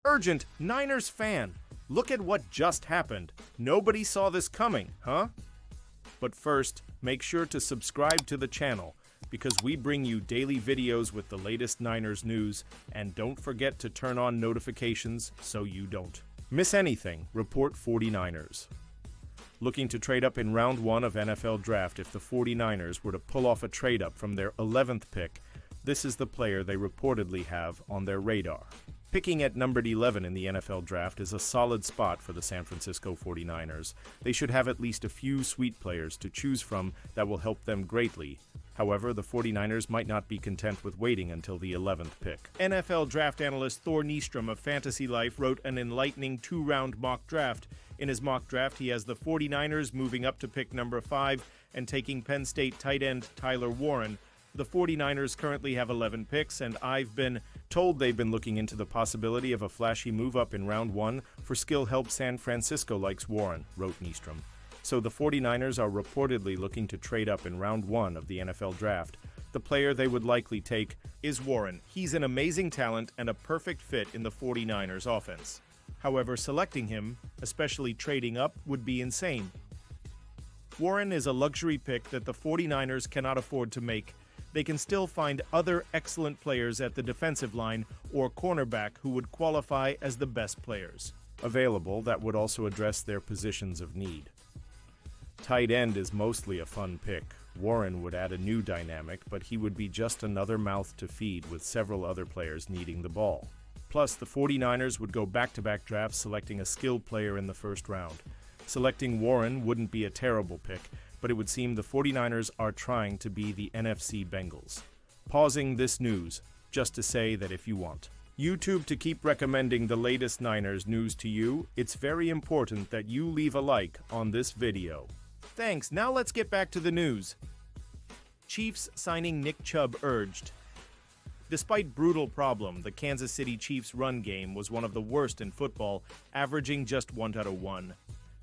Urgent Niners fan! Look at what just happened. Nobody saw this coming, huh? But first, make sure to subscribe to the channel because we bring you daily videos with the latest Niners news, and don't forget to turn on notifications so you don't miss anything. Report 49ers. Looking to trade up in round 1 of NFL draft. If the 49ers were to pull off a trade up from their 11th pick, this is the player they reportedly have on their radar. Picking at numbered 11 in the NFL draft is a solid spot for the San Francisco 49ers. They should have at least a few sweet players to choose from that will help them greatly. However, the 49ers might not be content with waiting until the 11th pick. NFL draft analyst Thor Nystrom of Fantasy Life wrote an enlightening 2-round mock draft. In his mock draft, he has the 49ers moving up to pick number 5 and taking Penn State tight end Tyler Warren. The 49ers currently have 11 picks, and I've been told they've been looking into the possibility of a flashy move up in round 1 for skill help. San Francisco likes Warren, wrote Nystrom. So the 49ers are reportedly looking to trade up in round 1 of the NFL draft. The player they would likely take is Warren. He's an amazing talent and a perfect fit in the 49ers offense. However, selecting him, especially trading up, would be insane. Warren is a luxury pick that the 49ers cannot afford to make. They can still find other excellent players at the defensive line or cornerback who would qualify as the best players available that would also address their positions of need. Tight end is mostly a fun pick. Warren would add a new dynamic, but he would be just another mouth to feed with several other players needing the ball. Plus, the 49ers would go back-to-back drafts selecting a skilled player in the first round. Selecting Warren wouldn't be a terrible pick, but it would seem the 49ers are trying to be the NFC Bengals. Pausing this news, just to say that if you want YouTube to keep recommending the latest Niners news to you, it's very important that you leave a like on this video. Thanks, now let's get back to the news. Chiefs signing Nick Chubb urged. Despite brutal problem, the Kansas City Chiefs' run game was one of the worst in football, averaging just 1.1.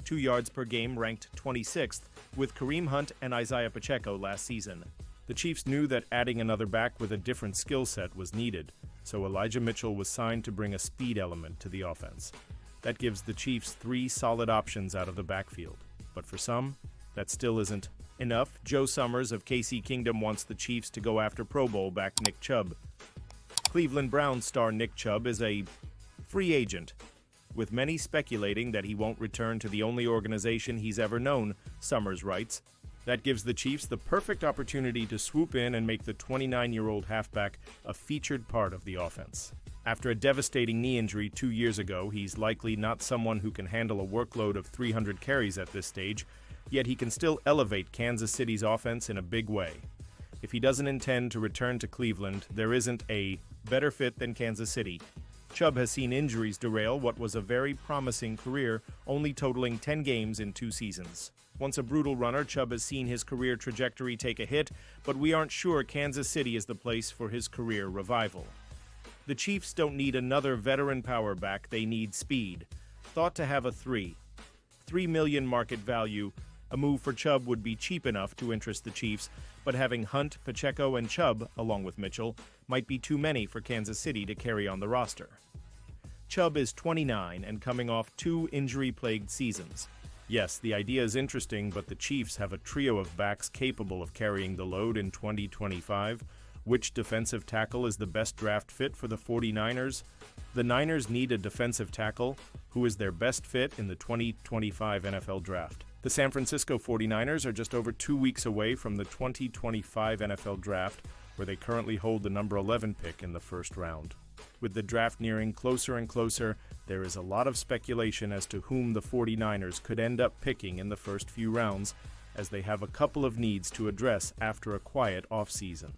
2 yards per game, ranked 26th, with Kareem Hunt and Isaiah Pacheco last season. The Chiefs knew that adding another back with a different skill set was needed, so Elijah Mitchell was signed to bring a speed element to the offense. That gives the Chiefs 3 solid options out of the backfield. But for some, that still isn't enough. Joe Summers of KC Kingdom wants the Chiefs to go after Pro Bowl back Nick Chubb. Cleveland Browns star Nick Chubb is a free agent, with many speculating that he won't return to the only organization he's ever known, Summers writes. That gives the Chiefs the perfect opportunity to swoop in and make the 29-year-old halfback a featured part of the offense. After a devastating knee injury 2 years ago, he's likely not someone who can handle a workload of 300 carries at this stage, yet he can still elevate Kansas City's offense in a big way. If he doesn't intend to return to Cleveland, there isn't a better fit than Kansas City. Chubb has seen injuries derail what was a very promising career, only totaling 10 games in 2 seasons. Once a brutal runner, Chubb has seen his career trajectory take a hit, but we aren't sure Kansas City is the place for his career revival. The Chiefs don't need another veteran power back, they need speed. Thought to have a $3 million market value, a move for Chubb would be cheap enough to interest the Chiefs, but having Hunt, Pacheco, and Chubb, along with Mitchell, might be too many for Kansas City to carry on the roster. Chubb is 29 and coming off 2 injury-plagued seasons. Yes, the idea is interesting, but the Chiefs have a trio of backs capable of carrying the load in 2025. Which defensive tackle is the best draft fit for the 49ers? The Niners need a defensive tackle who is their best fit in the 2025 NFL Draft. The San Francisco 49ers are just over 2 weeks away from the 2025 NFL Draft, where they currently hold the number 11 pick in the first round. With the draft nearing closer and closer, there is a lot of speculation as to whom the 49ers could end up picking in the first few rounds, as they have a couple of needs to address after a quiet offseason.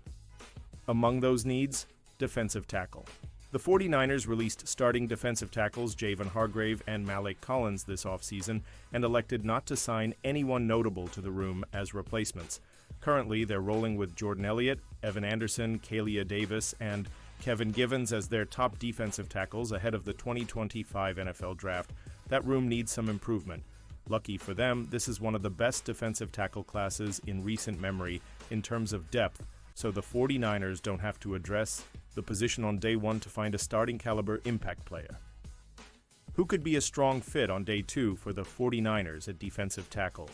Among those needs, defensive tackle. The 49ers released starting defensive tackles Javon Hargrave and Malik Collins this offseason and elected not to sign anyone notable to the room as replacements. Currently, they're rolling with Jordan Elliott, Evan Anderson, Kalia Davis, and Kevin Givens as their top defensive tackles ahead of the 2025 NFL Draft. That room needs some improvement. Lucky for them, this is one of the best defensive tackle classes in recent memory in terms of depth, so the 49ers don't have to address the position on day one to find a starting caliber impact player. Who could be a strong fit on day 2 for the 49ers at defensive tackle?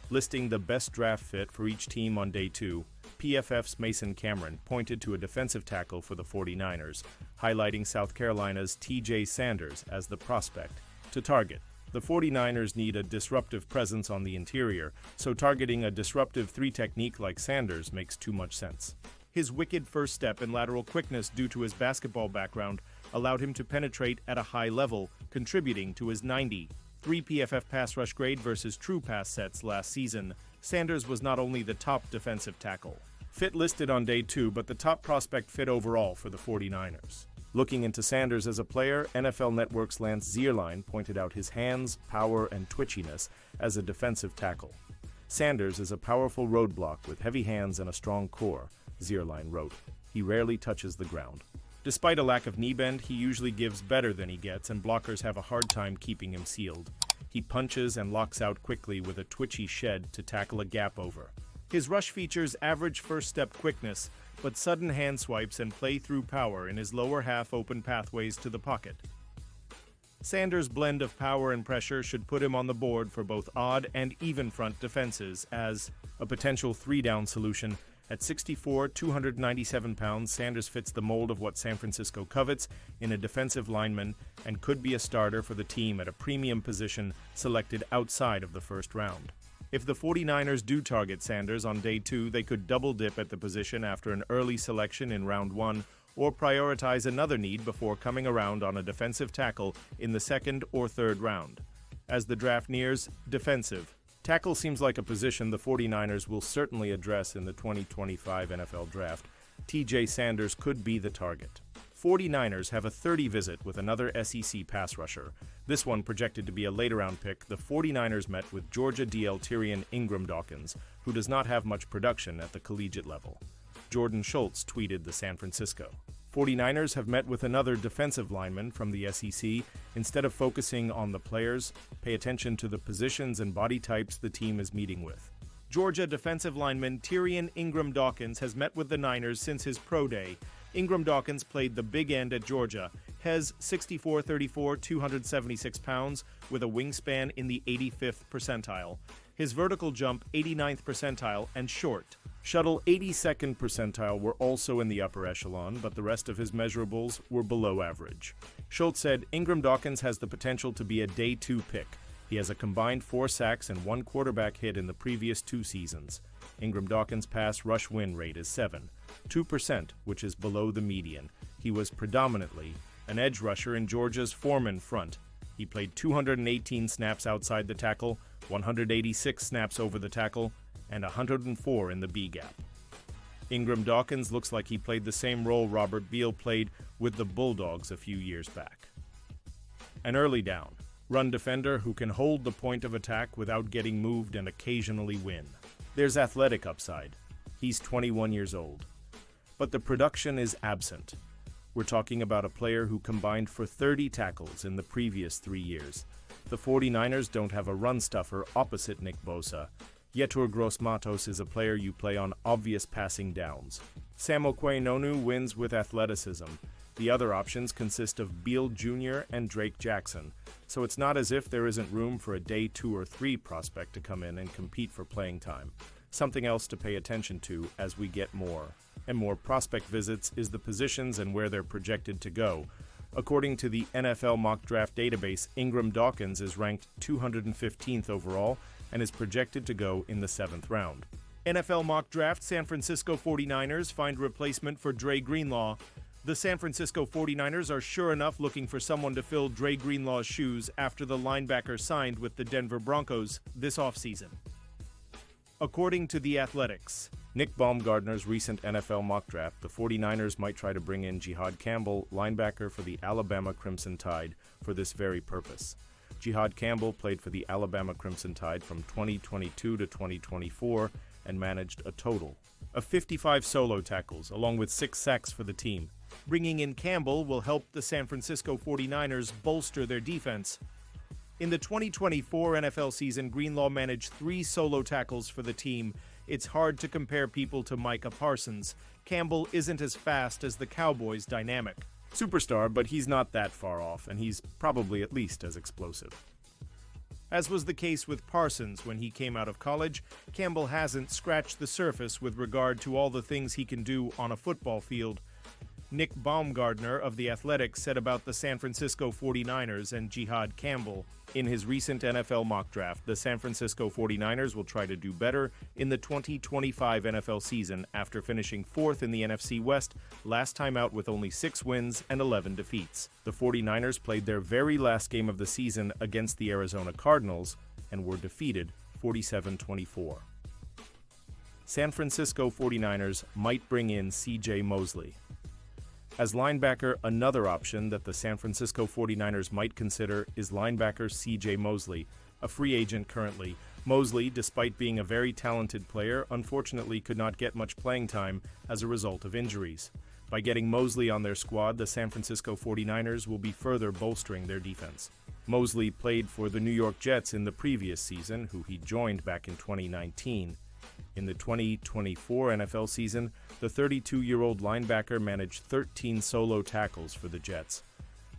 Listing the best draft fit for each team on day 2, PFF's Mason Cameron pointed to a defensive tackle for the 49ers, highlighting South Carolina's TJ Sanders as the prospect to target. The 49ers need a disruptive presence on the interior, so targeting a disruptive 3 technique like Sanders makes too much sense. His wicked first step and lateral quickness due to his basketball background allowed him to penetrate at a high level, contributing to his 93 PFF pass rush grade versus true pass sets last season. Sanders was not only the top defensive tackle fit listed on day 2, but the top prospect fit overall for the 49ers. Looking into Sanders as a player, NFL Network's Lance Zierlein pointed out his hands, power, and twitchiness as a defensive tackle. Sanders is a powerful roadblock with heavy hands and a strong core, Zierlein wrote. He rarely touches the ground. Despite a lack of knee bend, he usually gives better than he gets, and blockers have a hard time keeping him sealed. He punches and locks out quickly with a twitchy shed to tackle a gap over. His rush features average first-step quickness, but sudden hand swipes and play-through power in his lower half open pathways to the pocket. Sanders' blend of power and pressure should put him on the board for both odd and even front defenses as a potential 3-down solution. At 6'4", 297 pounds, Sanders fits the mold of what San Francisco covets in a defensive lineman and could be a starter for the team at a premium position selected outside of the first round. If the 49ers do target Sanders on day 2, they could double dip at the position after an early selection in round 1 or prioritize another need before coming around on a defensive tackle in the 2nd or 3rd round. As the draft nears, defensive tackle seems like a position the 49ers will certainly address in the 2025 NFL Draft. TJ Sanders could be the target. 49ers have a 30 visit with another SEC pass rusher. This one projected to be a later-round pick. The 49ers met with Georgia DL Tyrion Ingram Dawkins, who does not have much production at the collegiate level. Jordan Schultz tweeted the San Francisco 49ers have met with another defensive lineman from the SEC. Instead of focusing on the players, pay attention to the positions and body types the team is meeting with. Georgia defensive lineman Tyrion Ingram Dawkins has met with the Niners since his pro day. Ingram Dawkins played the big end at Georgia, has 6'4", 276 pounds, with a wingspan in the 85th percentile. His vertical jump 89th percentile and short shuttle 82nd percentile were also in the upper echelon, but the rest of his measurables were below average. Schultz said Ingram Dawkins has the potential to be a day 2 pick. He has a combined 4 sacks and 1 quarterback hit in the previous 2 seasons. Ingram Dawkins' pass rush win rate is 2%, which is below the median. He was predominantly an edge rusher in Georgia's Foreman front. He played 218 snaps outside the tackle, 186 snaps over the tackle, and 104 in the B-gap. Ingram Dawkins looks like he played the same role Robert Beal played with the Bulldogs a few years back. An early down run defender who can hold the point of attack without getting moved and occasionally win. There's athletic upside. He's 21 years old. But the production is absent. We're talking about a player who combined for 30 tackles in the previous 3 years. The 49ers don't have a run stuffer opposite Nick Bosa. Yetur Gross-Matos is a player you play on obvious passing downs. Sam Okwe-Nonu wins with athleticism. The other options consist of Beal Jr. and Drake Jackson, so it's not as if there isn't room for a day 2 or 3 prospect to come in and compete for playing time. Something else to pay attention to as we get more and more prospect visits is the positions and where they're projected to go. According to the NFL mock draft database, Ingram Dawkins is ranked 215th overall and is projected to go in the 7th round. NFL mock draft San Francisco 49ers find replacement for Dre Greenlaw. The San Francisco 49ers are sure enough looking for someone to fill Dre Greenlaw's shoes after the linebacker signed with the Denver Broncos this offseason. According to The Athletics, Nick Baumgardner's recent NFL mock draft, the 49ers might try to bring in Jihad Campbell, linebacker for the Alabama Crimson Tide, for this very purpose. Jihad Campbell played for the Alabama Crimson Tide from 2022 to 2024 and managed a total of 55 solo tackles, along with 6 sacks for the team. Bringing in Campbell will help the San Francisco 49ers bolster their defense. In the 2024 NFL season, Greenlaw managed 3 solo tackles for the team. It's hard to compare people to Micah Parsons. Campbell isn't as fast as the Cowboys' dynamic Superstar, but he's not that far off, and he's probably at least as explosive. As was the case with Parsons when he came out of college, Campbell hasn't scratched the surface with regard to all the things he can do on a football field. Nick Baumgardner of The Athletic said about the San Francisco 49ers and Jihad Campbell in his recent NFL mock draft, the San Francisco 49ers will try to do better in the 2025 NFL season after finishing fourth in the NFC West, last time out with only 6 wins and 11 defeats. The 49ers played their very last game of the season against the Arizona Cardinals and were defeated 47-24. San Francisco 49ers might bring in C.J. Mosley. As linebacker, another option that the San Francisco 49ers might consider is linebacker C.J. Mosley, a free agent currently. Mosley, despite being a very talented player, unfortunately could not get much playing time as a result of injuries. By getting Mosley on their squad, the San Francisco 49ers will be further bolstering their defense. Mosley played for the New York Jets in the previous season, who he joined back in 2019. In the 2024 NFL season, the 32-year-old linebacker managed 13 solo tackles for the Jets.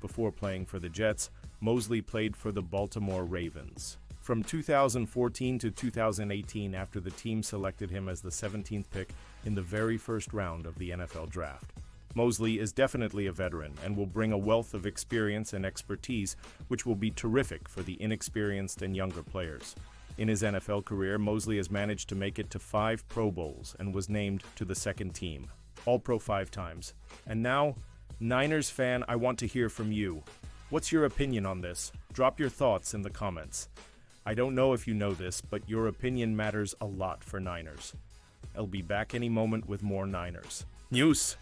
Before playing for the Jets, Mosley played for the Baltimore Ravens. From 2014 to 2018, after the team selected him as the 17th pick in the very first round of the NFL Draft. Mosley is definitely a veteran and will bring a wealth of experience and expertise, which will be terrific for the inexperienced and younger players. In his NFL career, Mosley has managed to make it to 5 Pro Bowls and was named to the second team, All-Pro 5 times. And now, Niners fan, I want to hear from you. What's your opinion on this? Drop your thoughts in the comments. I don't know if you know this, but your opinion matters a lot for Niners. I'll be back any moment with more Niners news.